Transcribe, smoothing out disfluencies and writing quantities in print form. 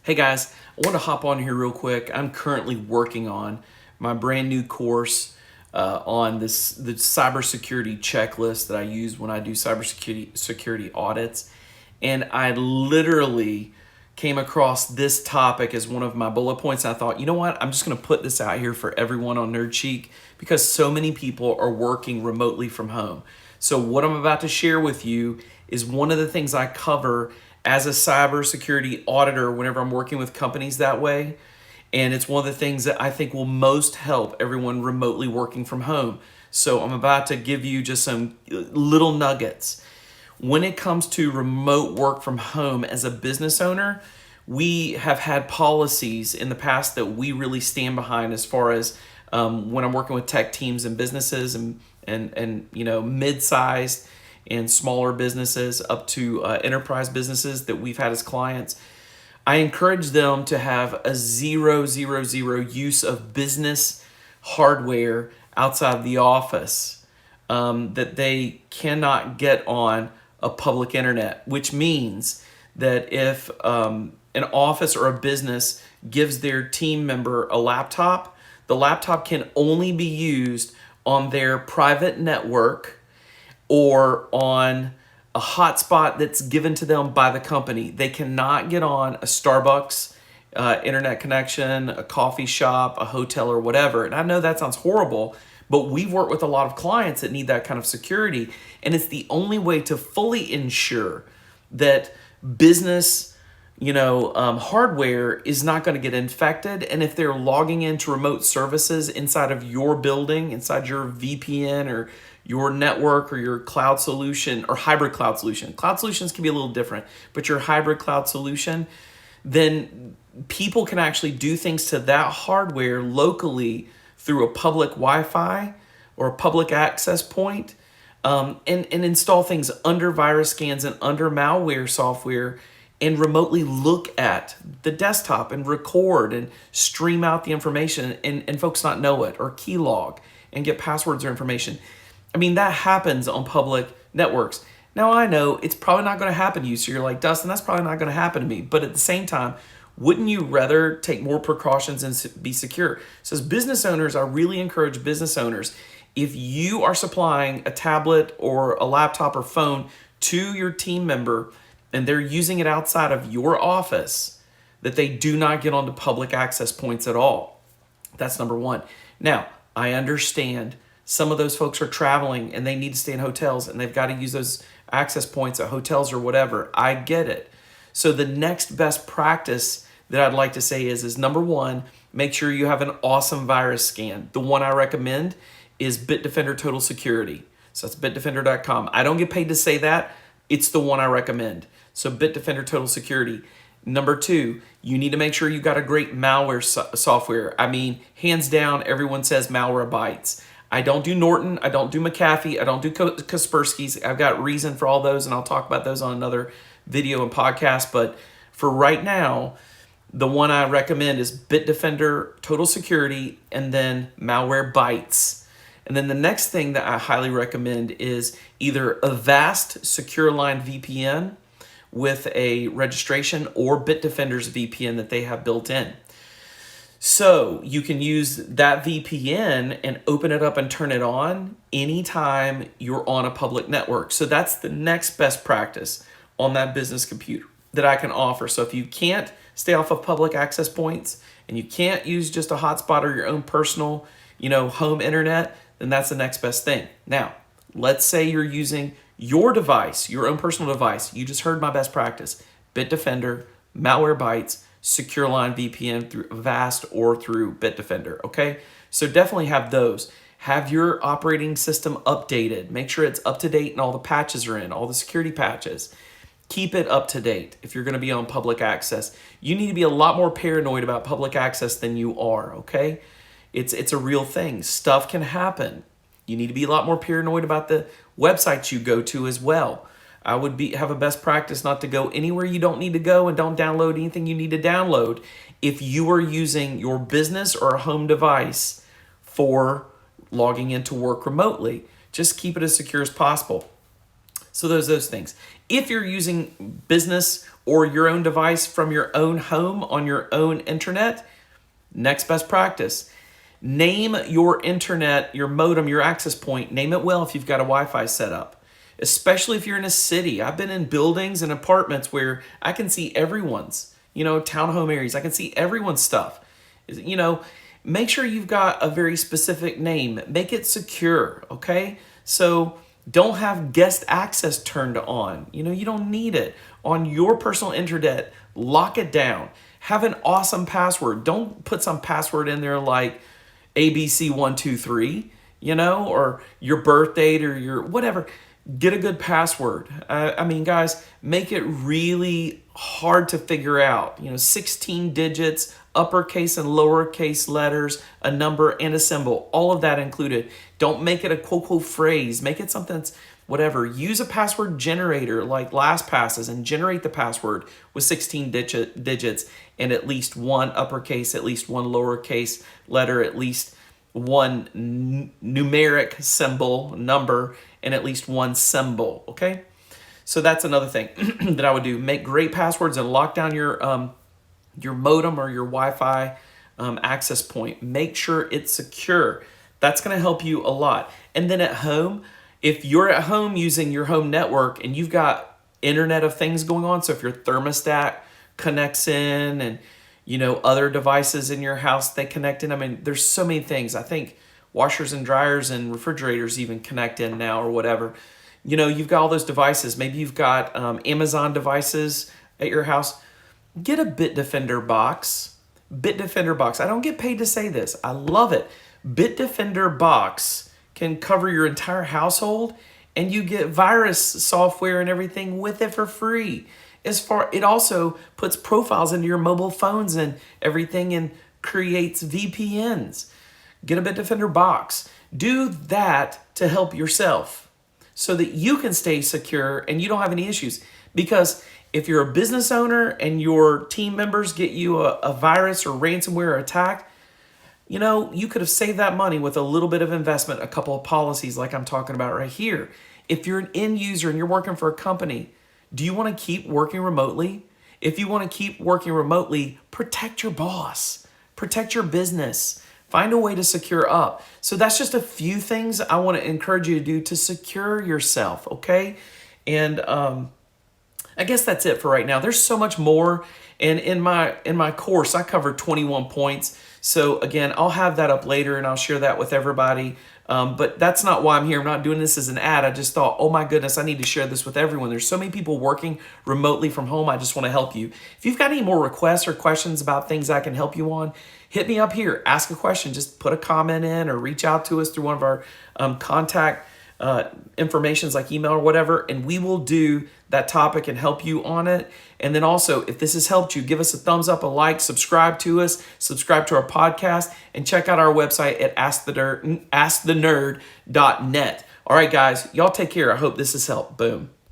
Hey guys, I want to hop on here real quick. I'm currently working on my brand new course on the cybersecurity checklist that I use when I do security audits. And I literally came across this topic as one of my bullet points. And I thought, you know what? I'm just going to put this out here for everyone on Nerd Cheek because so many people are working remotely from home. So what I'm about to share with you is one of the things I cover as a cybersecurity auditor whenever I'm working with companies that way. And it's one of the things that I think will most help everyone remotely working from home. So I'm about to give you just some little nuggets. When it comes to remote work from home as a business owner, we have had policies in the past that we really stand behind as far as when I'm working with tech teams and businesses and mid-sized and smaller businesses up to enterprise businesses that we've had as clients. I encourage them to have a 000 use of business hardware outside of the office that they cannot get on a public internet, which means that if an office or a business gives their team member a laptop, the laptop can only be used on their private network or on a hotspot that's given to them by the company. They cannot get on a Starbucks internet connection, a coffee shop, a hotel, or whatever. And I know that sounds horrible, but we've worked with a lot of clients that need that kind of security. And it's the only way to fully ensure that business hardware is not going to get infected. And if they're logging into remote services inside of your building, inside your VPN or your network or your cloud solution or hybrid cloud solution. Cloud solutions can be a little different, but your hybrid cloud solution, then people can actually do things to that hardware locally through a public Wi-Fi or a public access point, and install things under virus scans and under malware software and remotely look at the desktop and record and stream out the information and folks not know it or keylog and get passwords or information. I mean, that happens on public networks. Now, I know it's probably not going to happen to you. So you're like, Dustin, that's probably not going to happen to me. But at the same time, wouldn't you rather take more precautions and be secure? So as business owners, I really encourage business owners, if you are supplying a tablet or a laptop or phone to your team member and they're using it outside of your office, that they do not get onto public access points at all. That's number one. Now, I understand some of those folks are traveling and they need to stay in hotels and they've got to use those access points at hotels or whatever. I get it. So the next best practice that I'd like to say is number one, make sure you have an awesome virus scan. The one I recommend is BitDefender Total Security. So that's bitdefender.com. I don't get paid to say that. It's the one I recommend. So BitDefender Total Security. Number two, you need to make sure you got a great malware software. I mean, hands down, everyone says Malwarebytes. I don't do Norton, I don't do McAfee, I don't do Kaspersky's. I've got reason for all those, and I'll talk about those on another video and podcast. But for right now, the one I recommend is BitDefender Total Security and then Malwarebytes. And then the next thing that I highly recommend is either Avast Secure Line VPN with a registration or Bitdefender's VPN that they have built in. So you can use that VPN and open it up and turn it on anytime you're on a public network. So that's the next best practice on that business computer that I can offer. So if you can't stay off of public access points and you can't use just a hotspot or your own personal, home internet, then that's the next best thing. Now, let's say you're using your device, your own personal device. You just heard my best practice. Bitdefender, Malwarebytes, Secure Line VPN through Avast or through Bitdefender, okay? So definitely have those. Have your operating system updated. Make sure it's up to date and all the patches are in, all the security patches. Keep it up to date if you're gonna be on public access. You need to be a lot more paranoid about public access than you are, okay? It's a real thing. Stuff can happen. You need to be a lot more paranoid about the websites you go to as well. I would have a best practice not to go anywhere you don't need to go and don't download anything you need to download if you are using your business or a home device for logging into work remotely. Just keep it as secure as possible. So there's those things. If you're using business or your own device from your own home on your own internet, next best practice. Name your internet, your modem, your access point. Name it well if you've got a Wi-Fi set up, especially if you're in a city. I've been in buildings and apartments where I can see everyone's, townhome areas. I can see everyone's stuff. Make sure you've got a very specific name. Make it secure, okay? So don't have guest access turned on. You don't need it. On your personal internet, lock it down. Have an awesome password. Don't put some password in there like ABC123, or your birth date or your whatever. Get a good password. Guys, make it really hard to figure out. 16 digits, uppercase and lowercase letters, a number and a symbol, all of that included. Don't make it a quote phrase. Make it something that's whatever. Use a password generator like LastPasses and generate the password with 16 digits and at least one uppercase, at least one lowercase letter, at least one numeric symbol, number, and at least one symbol, okay? So that's another thing that I would do. Make great passwords and lock down your modem or your Wi-Fi access point. Make sure it's secure. That's going to help you a lot. And then at home, if you're at home using your home network and you've got Internet of Things going on, so if your thermostat connects in and other devices in your house, they connect in. There's so many things. I think washers and dryers and refrigerators even connect in now or whatever. You've got all those devices. Maybe you've got Amazon devices at your house. Get a BitDefender box. BitDefender box. I don't get paid to say this. I love it. BitDefender box can cover your entire household, and you get virus software and everything with it for free. It also puts profiles into your mobile phones and everything and creates VPNs. Get a BitDefender box. Do that to help yourself so that you can stay secure and you don't have any issues. Because if you're a business owner and your team members get you a virus or ransomware attack, you could have saved that money with a little bit of investment, a couple of policies like I'm talking about right here. If you're an end user and you're working for a company, do you want to keep working remotely? If you want to keep working remotely, protect your boss, protect your business, find a way to secure up. So that's just a few things I want to encourage you to do to secure yourself, okay? And I guess that's it for right now. There's so much more. And in my course, I covered 21 points. So again, I'll have that up later and I'll share that with everybody. But that's not why I'm here. I'm not doing this as an ad. I just thought, oh my goodness, I need to share this with everyone. There's so many people working remotely from home. I just want to help you. If you've got any more requests or questions about things I can help you on, hit me up here. Ask a question. Just put a comment in or reach out to us through one of our contact informations like email or whatever, and we will do that topic and help you on it. And then also, if this has helped you, give us a thumbs up, a like, subscribe to us, subscribe to our podcast, and check out our website at askthenerd.net. All right, guys, y'all take care. I hope this has helped. Boom.